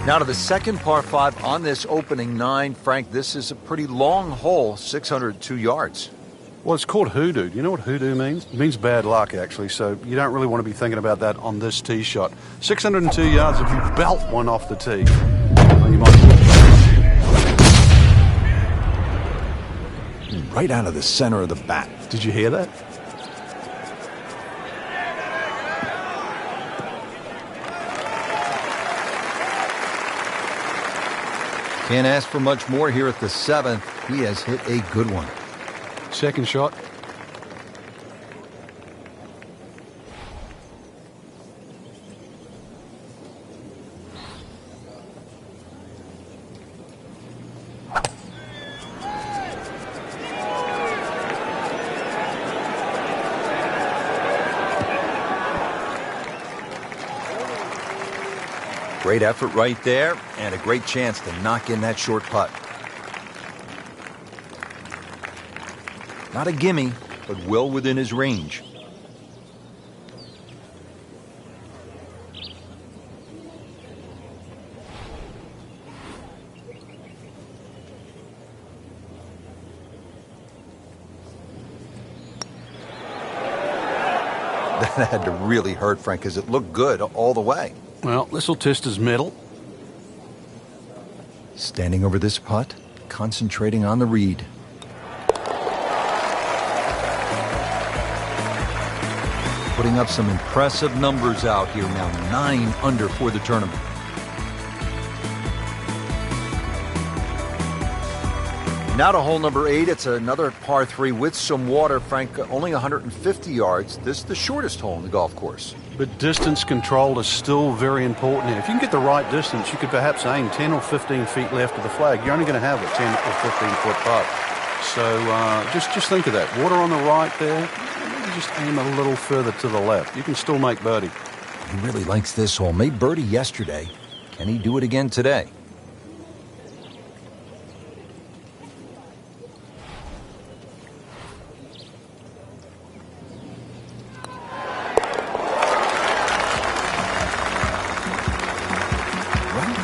Now to the second par 5 on this opening 9. Frank, this is a pretty long hole, 602 yards. Well, it's called hoodoo. Do you know what hoodoo means? It means bad luck, actually, so you don't really want to be thinking about that on this tee shot. 602 yards, if you belt one off the tee, well, you might right out of the center of the bat. Did you hear that? Can't ask for much more here at the 7th. He has hit a good one. Second shot. Great effort right there, and a great chance to knock in that short putt. Not a gimme, but well within his range. That had to really hurt, Frank, because it looked good all the way. Well, this will test his mettle. Standing over this putt, concentrating on the read. Putting up some impressive numbers out here now, 9 under for the tournament. Now to hole number 8. It's another par 3 with some water. Frank, only 150 yards. This is the shortest hole in the golf course. But distance control is still very important here. If you can get the right distance, you could perhaps aim 10 or 15 feet left of the flag. You're only going to have a 10 or 15-foot putt. So just think of that. Water on the right there. Maybe just aim a little further to the left. You can still make birdie. He really likes this hole. Made birdie yesterday. Can he do it again today?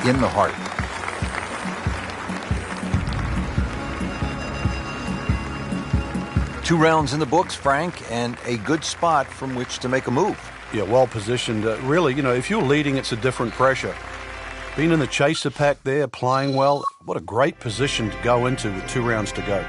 In the heart. Two rounds in the books, Frank, and a good spot from which to make a move. Yeah, well positioned. Really, if you're leading, it's a different pressure. Being in the chaser pack there, playing well, what a great position to go into with 2 rounds to go.